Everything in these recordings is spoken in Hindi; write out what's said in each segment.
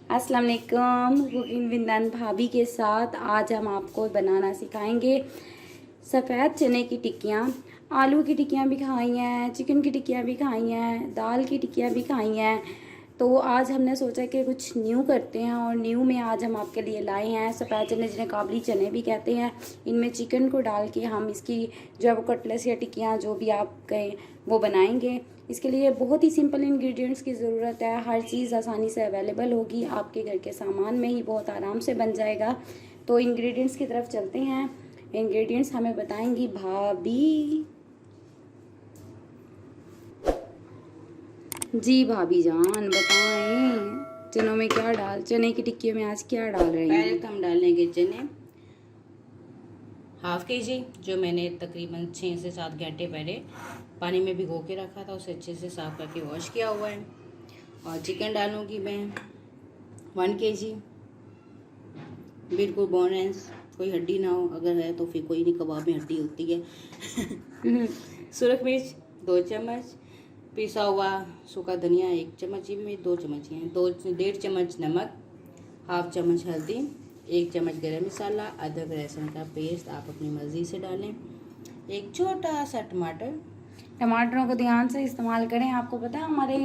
अस्सलाम वालेकुम। कुकिंग विद नन भाभी के साथ आज हम आपको बनाना सिखाएंगे सफ़ेद चने की टिक्कियाँ। आलू की टिक्कियाँ भी खाई हैं, चिकन की टिक्कियाँ भी खाई हैं, दाल की टिक्कियाँ भी खाई हैं। तो आज हमने सोचा कि कुछ न्यू करते हैं और न्यू में आज हम आपके लिए लाए हैं सफ़ेद चने, जिन्हें काबली चने भी कहते हैं। इनमें चिकन को डाल के हम इसकी जो है वो कटलेस या टिक्कियाँ जो भी आप कहें वो बनाएंगे। इसके लिए बहुत ही सिंपल इंग्रेडिएंट्स की ज़रूरत है। हर चीज़ आसानी से अवेलेबल होगी, आपके घर के सामान में ही बहुत आराम से बन जाएगा। तो इंग्रेडिएंट्स की तरफ चलते हैं। इंग्रेडिएंट्स हमें बताएंगी भाभी। जी भाभी जान बताएं, चनों में क्या चने की टिक्की में आज क्या डाल रहे हैं? पहले तो हम डालेंगे चने ½ kg, जो मैंने तकरीबन 6 से 7 घंटे पहले पानी में भिगो के रखा था, उसे अच्छे से साफ़ करके वॉश किया हुआ है। और चिकन डालूंगी मैं 1 kg, बिल्कुल बोनलेस, कोई हड्डी ना हो, अगर है तो फिर कोई नहीं, कबाब में हड्डी होती है। सुरख मिर्च 2 चम्मच, पिसा हुआ सूखा धनिया 1 चम्मच, ये भी मेरी 2 चम्मच हैं, 1.5 चम्मच नमक, ½ चम्मच हल्दी, 1 चम्मच गरम मसाला, अदरक लहसुन का पेस्ट आप अपनी मर्ज़ी से डालें, एक छोटा सा टमाटर। टमाटरों को ध्यान से इस्तेमाल करें। आपको पता है हमारे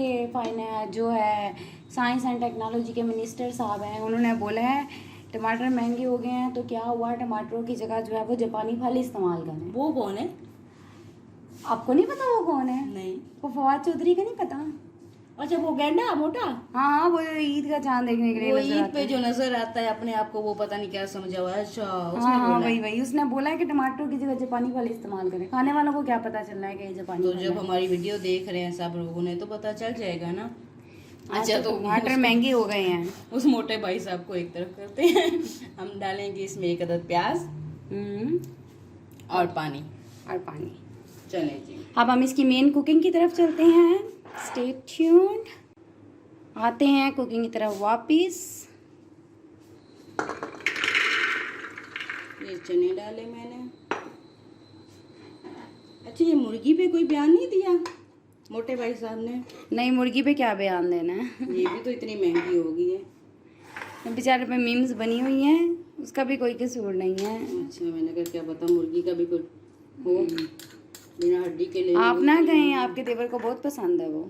जो है साइंस एंड टेक्नोलॉजी के मिनिस्टर साहब हैं, उन्होंने बोला है टमाटर महंगे हो गए हैं तो क्या हुआ, टमाटरों की जगह जो है वो जापानी फल इस्तेमाल करें। वो कौन है? आपको नहीं पता वो कौन है? नहीं। वो फवाद चौधरी का नहीं पता? अच्छा, वो गेंडा मोटा? हाँ, वो ईद का चांद देखने के लिए वो नजर ईद आता पे है। जो नजर आता है अपने आप को, वो पता नहीं क्या समझा हुआ है। अच्छा, उसने हाँ बोला है। वही उसने बोला है कि टमाटरों की जगह जापानी फल इस्तेमाल करें। खाने वालों को क्या पता चल रहा है कि ये जापानी तो फल जब है। हमारी वीडियो देख रहे हैं सब लोगों ने तो पता चल जाएगा ना। अच्छा, तो टमाटर महंगे हो गए हैं। उस मोटे भाई साहब को एक तरफ करते हैं। हम डालेंगे इसमें 1 अदद प्याज और पानी। चले जी, अब हम इसकी मेन कुकिंग की तरफ चलते हैं। Stay tuned. आते हैं कुकिंग की तरफ वापिस। ये चने डाले मैंने। अच्छा, ये मुर्गी पे कोई बयान नहीं दिया मोटे भाई साहब ने? नहीं, मुर्गी पे क्या बयान देना है। ये भी तो इतनी महंगी हो गई है। बेचारे पे मीम्स बनी हुई हैं, उसका भी कोई कसूर नहीं है। अच्छा, मैंने कहा क्या पता मुर्गी का भी कोई हो, बिना हड्डी के ले। आप ना गए, आपके देवर को बहुत पसंद है वो।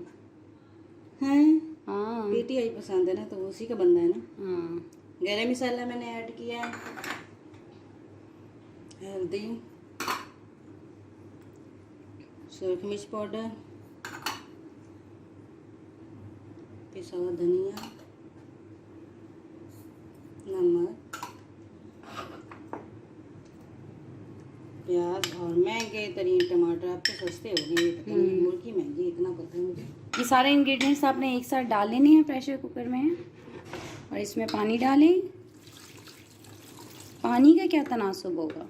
हैं? हाँ पीटीआई पसंद है ना, तो वो उसी का बंदा है ना। हाँ। गरम मसाला मैंने ऐड किया, हल्दी, सुरख मिर्च पाउडर, पिसा हुआ धनिया, नमक, प्याज और महंगे तरीन टमाटर। अब तो सस्ते हो गए, पता नहीं मुर्गी महंगी, इतना पता है मुझे। ये सारे इंग्रेडिएंट्स आपने एक साथ डाल लेने हैं प्रेशर कुकर में और इसमें पानी डालें। पानी का क्या तनासुब होगा?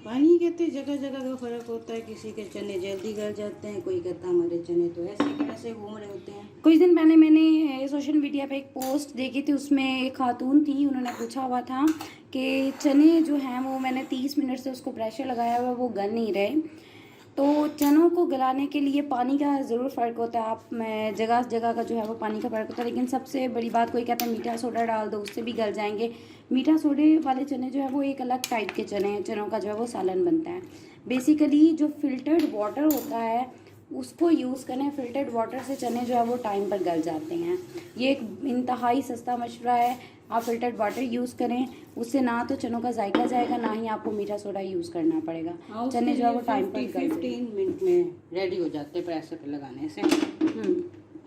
पानी कहते जगह जगह का फ़र्क होता है, किसी के चने जल्दी गल जाते हैं, कोई कहता हमारे चने तो ऐसे के वैसे घूम रहे होते हैं। कुछ दिन पहले मैंने सोशल मीडिया पे एक पोस्ट देखी थी, उसमें एक खातून थी, उन्होंने पूछा हुआ था कि चने जो हैं वो मैंने 30 मिनट से उसको प्रेशर लगाया हुआ, वो गल नहीं रहे। तो चनों को गलाने के लिए पानी का ज़रूर फ़र्क होता है। आप जगह जगह का जो है वो पानी का फ़र्क होता है, लेकिन सबसे बड़ी बात, कोई कहता है मीठा सोडा डाल दो उससे भी गल जाएंगे। मीठा सोडे वाले चने जो है वो एक अलग टाइप के चने हैं, चनों का जो है वो सालन बनता है। बेसिकली जो फिल्टर्ड वाटर होता है उसको यूज़ करें। फिल्टर्ड वाटर से चने जो है वो टाइम पर गल जाते हैं। ये एक इंतहाई सस्ता मशवरा है, आप फिल्टर्ड वाटर यूज़ करें, उससे ना तो चनों का जायका जाएगा, ना ही आपको मीठा सोडा यूज़ करना पड़ेगा। चने जो है वो टाइम पर 15 मिनट में रेडी हो जाते हैं प्रेशर पर लगाने से।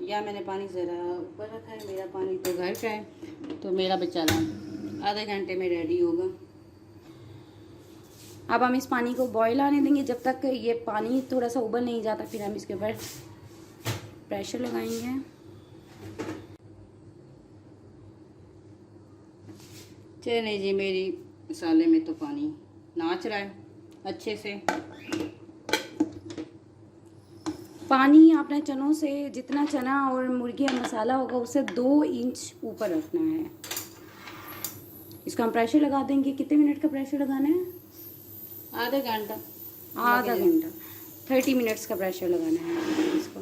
या मैंने पानी ज़रा ऊपर रखा है, मेरा पानी तो घर का है, तो मेरा बेचारा आधे घंटे में रेडी होगा। अब हम इस पानी को बॉईल आने देंगे। जब तक ये पानी थोड़ा सा उबल नहीं जाता फिर हम इसके ऊपर प्रेशर लगाएंगे। चले जी, मेरी मसाले में तो पानी नाच रहा है अच्छे से। पानी आपने चनों से जितना चना और मुर्गी और मसाला होगा उससे 2 इंच ऊपर रखना है। इसको हम प्रेशर लगा देंगे। कितने मिनट का प्रेशर लगाना है? आधा घंटा 30 मिनट्स का प्रेशर लगाना है इसको।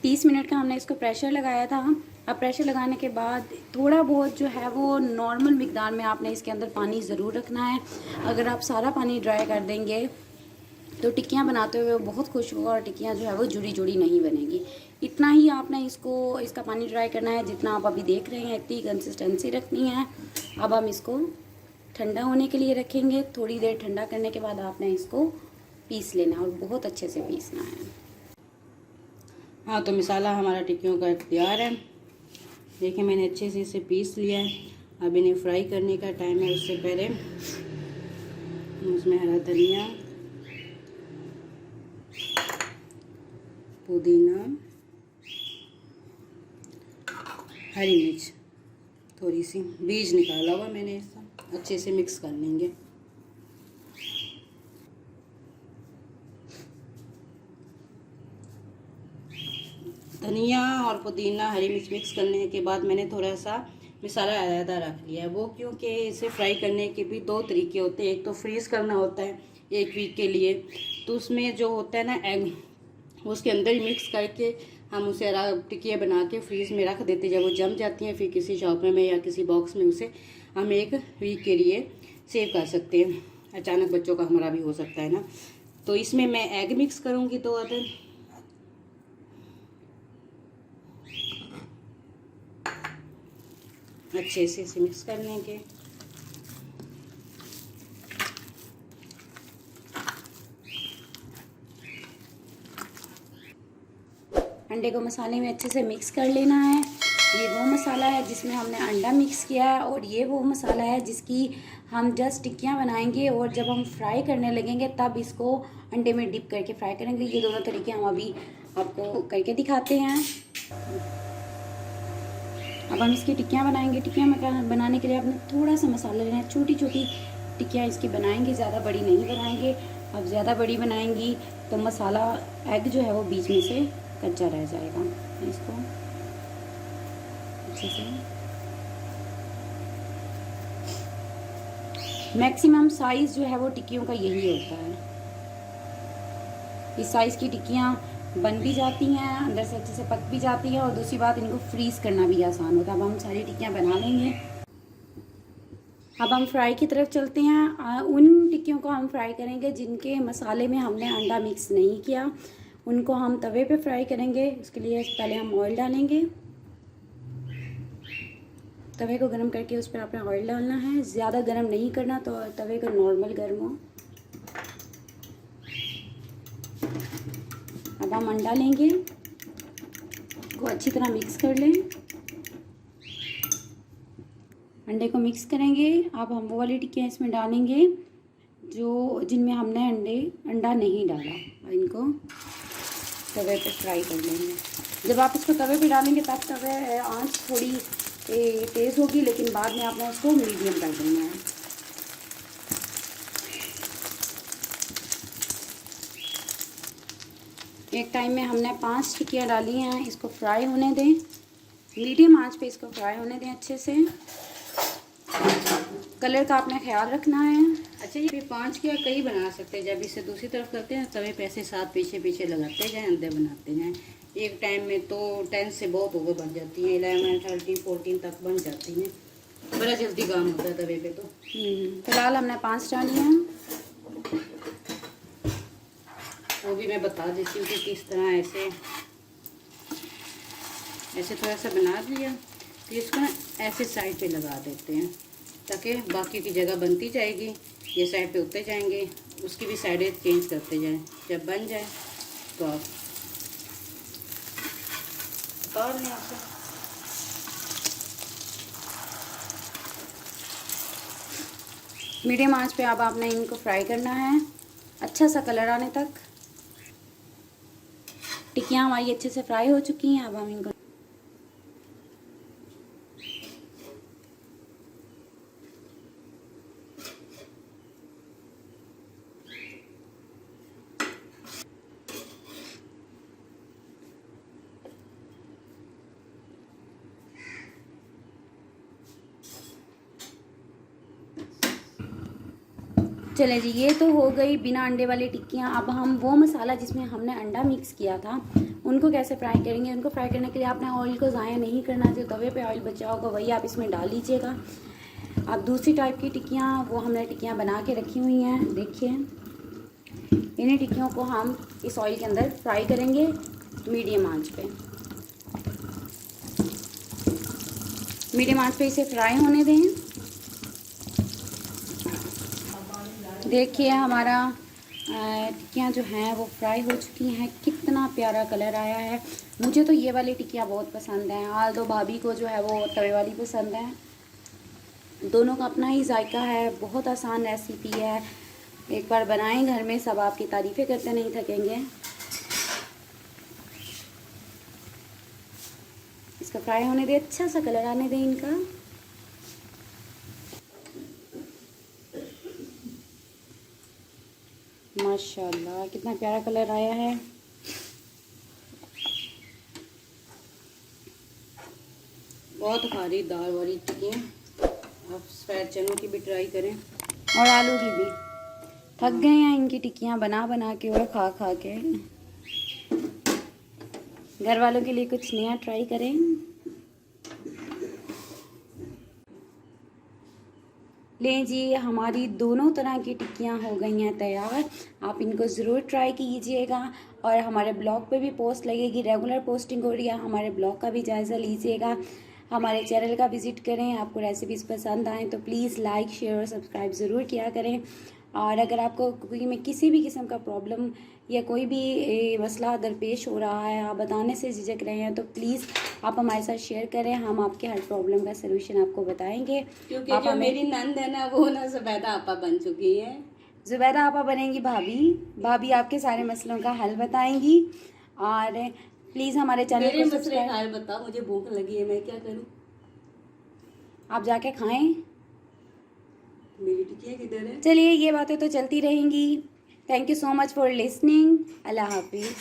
30 मिनट का हमने इसको प्रेशर लगाया था। अब प्रेशर लगाने के बाद थोड़ा बहुत जो है वो नॉर्मल मिकदार में आपने इसके अंदर पानी ज़रूर रखना है। अगर आप सारा पानी ड्राई कर देंगे तो टिक्कियाँ बनाते हुए बहुत खुश होगा और टिक्कियाँ जो है वो जुड़ी जुड़ी नहीं बनेगी। इतना ही आपने इसका पानी ड्राई करना है जितना आप अभी देख रहे हैं, इतनी कंसिस्टेंसी रखनी है। अब हम इसको ठंडा होने के लिए रखेंगे। थोड़ी देर ठंडा करने के बाद आपने इसको पीस लेना और बहुत अच्छे से पीसना है। हाँ, तो मसाला हमारा टिक्कियों का तैयार है। देखिए मैंने अच्छे से इसे पीस लिया है। अब इन्हें फ्राई करने का टाइम है। उससे पहले उसमें हरा धनिया, पुदीना, हरी मिर्च, थोड़ी सी बीज निकाला हुआ मैंने इसका, अच्छे से मिक्स कर लेंगे। धनिया और पुदीना, हरी मिर्च मिक्स करने के बाद मैंने थोड़ा सा मसाला अलहदा रख लिया है। वो क्योंकि इसे फ्राई करने के भी दो तरीके होते हैं। एक तो फ्रीज़ करना होता है 1 वीक के लिए, तो उसमें जो होता है ना एग, उसके अंदर ही मिक्स करके हम उसे टिक्कियाँ बना के फ्रीज में रख देते। जब वो जम जाती हैं फिर किसी शॉपर में या किसी बॉक्स में उसे हम 1 वीक के लिए सेव कर सकते हैं। अचानक बच्चों का हमारा भी हो सकता है ना। तो इसमें मैं एग मिक्स करूँगी 2 अदद, अच्छे से इसे मिक्स कर लेंगे। अंडे को मसाले में अच्छे से मिक्स कर लेना है। ये वो मसाला है जिसमें हमने अंडा मिक्स किया है और ये वो मसाला है जिसकी हम जस्ट टिक्कियाँ बनाएंगे और जब हम फ्राई करने लगेंगे तब इसको अंडे में डिप करके फ्राई करेंगे। ये दोनों तरीके हम अभी आपको करके दिखाते हैं। अब हम इसकी टिक्कियाँ बनाएंगे। टिक्कियाँ बनाने के लिए आपने थोड़ा सा मसाला लेना है। छोटी छोटी टिक्कियाँ इसकी बनाएंगे, ज़्यादा बड़ी नहीं बनाएंगे। अब ज़्यादा बड़ी बनाएंगी तो मसाला एग जो है वो बीच में से कच्चा रह जाएगा। इसको अच्छे से मैक्सिमम साइज़ जो है वो टिक्कियों का यही होता है। इस साइज़ की टिक्कियाँ बन भी जाती हैं, अंदर से अच्छे से पक भी जाती हैं और दूसरी बात इनको फ्रीज़ करना भी आसान होता है। अब हम सारी टिक्कियाँ बना लेंगे। अब हम फ्राई की तरफ चलते हैं। उन टिक्कियों को हम फ्राई करेंगे जिनके मसाले में हमने अंडा मिक्स नहीं किया। उनको हम तवे पे फ्राई करेंगे। उसके लिए पहले हम ऑयल डालेंगे। तवे को गर्म करके उस पर आपने ऑयल डालना है। ज़्यादा गर्म नहीं करना, तो तवे को नॉर्मल गर्म हो। अब हम अंडा लेंगे, को अच्छी तरह मिक्स कर लें। अंडे को मिक्स करेंगे। अब हम वो वाली टिक्कियाँ इसमें डालेंगे जिनमें हमने अंडा नहीं डाला। इनको तवे पे फ्राई कर लेंगे। जब आप इसको तवे पे डालेंगे तब तवे आंच थोड़ी तेज़ होगी, लेकिन बाद में आपने उसको मीडियम कर देना है। एक टाइम में हमने 5 टिक्कियाँ डाली हैं। इसको फ्राई होने दें, मीडियम आंच पे इसको फ्राई होने दें अच्छे से। कलर का आपने ख्याल रखना है। अच्छा, ये 5 क्या कई बना सकते हैं। जब इसे दूसरी तरफ करते हैं तवे पे ऐसे साथ पीछे पीछे लगाते जाएं, अंदर बनाते जाएं। एक टाइम में तो 10 से बहुत ओवर बन जाती हैं, 11, 13, 14 तक बन जाती हैं। बड़ा जल्दी काम होता है तवे पे तो। फिलहाल हमने 5 डाली हैं। वो भी मैं बता देती हूँ कि किस तरह ऐसे थोड़ा सा बना दिया। फिर इसको ना ऐसे साइड पे लगा देते हैं ताकि बाकी की जगह बनती जाएगी। ये साइड पे होते जाएंगे, उसकी भी साइडें चेंज करते जाएं। जब बन जाए तो आप उतार लें ऐसे। मीडियम आंच पे अब आपने इनको फ्राई करना है अच्छा सा कलर आने तक। टिक्कियाँ हमारी अच्छे से फ्राई हो चुकी हैं। अब हम इनको चले जी, ये तो हो गई बिना अंडे वाली टिक्कियाँ। अब हम वो मसाला जिसमें हमने अंडा मिक्स किया था उनको कैसे फ्राई करेंगे। उनको फ्राई करने के लिए आपने ऑयल को ज़ाया नहीं करना, जो तवे पे ऑयल बचा होगा वही आप इसमें डाल लीजिएगा। अब दूसरी टाइप की टिक्कियाँ वो हमने टिक्कियाँ बना के रखी हुई हैं, देखिए। इन्हीं टिक्कियों को हम इस ऑयल के अंदर फ्राई करेंगे मीडियम आंच पे। मीडियम आंच पे इसे फ्राई होने दें। देखिए हमारा टिक्कियाँ जो हैं वो फ्राई हो चुकी हैं। कितना प्यारा कलर आया है। मुझे तो ये वाली टिक्कियाँ बहुत पसंद हैं, आल दो भाभी को जो है वो तवे वाली पसंद है। दोनों का अपना ही जायका है। बहुत आसान रेसिपी है, एक बार बनाएं घर में, सब आपकी तारीफ़ें करते नहीं थकेंगे। इसका फ्राई होने दें, अच्छा सा कलर आने दें इनका। माशाल्लाह कितना प्यारा कलर आया है। बहुत खारी दाल वाली टिक्कियाँ, आप सफ़ेद चनों की भी ट्राई करें और आलू की भी। थक गए हैं इनकी टिक्कियाँ बना बना के और खा खा के। घर वालों के लिए कुछ नया ट्राई करें। लें जी, हमारी दोनों तरह की टिक्कियाँ हो गई हैं तैयार। आप इनको ज़रूर ट्राई कीजिएगा और हमारे ब्लॉग पे भी पोस्ट लगेगी, रेगुलर पोस्टिंग हो रही है। हमारे ब्लॉग का भी जायज़ा लीजिएगा, हमारे चैनल का विज़िट करें। आपको रेसिपीज़ पसंद आएँ तो प्लीज़ लाइक शेयर और सब्सक्राइब ज़रूर किया करें। और अगर आपको कुकिंग में किसी भी किस्म का प्रॉब्लम या कोई भी मसला दरपेश हो रहा है, आप बताने से झिझक रहे हैं, तो प्लीज़ आप हमारे साथ शेयर करें। हम आपके हर प्रॉब्लम का सलूशन आपको बताएंगे। क्योंकि आप जो हमें मेरी नंद है ना वो ना ज़ुबैदा आपा बन चुकी है। ज़ुबैदा आपा बनेंगी भाभी। भाभी आपके सारे मसलों का हल बताएंगी। और प्लीज़ हमारे चैनल मेरे को मसले सब्सक्राइब, हाल बताओ, मुझे भूख लगी है, मैं क्या करूं? आप जाके खाएं। मेरी टिक्कियाँ किधर है? चलिए, ये बातें तो चलती रहेंगी। Thank you so much for listening. अल्लाह हाफिज़।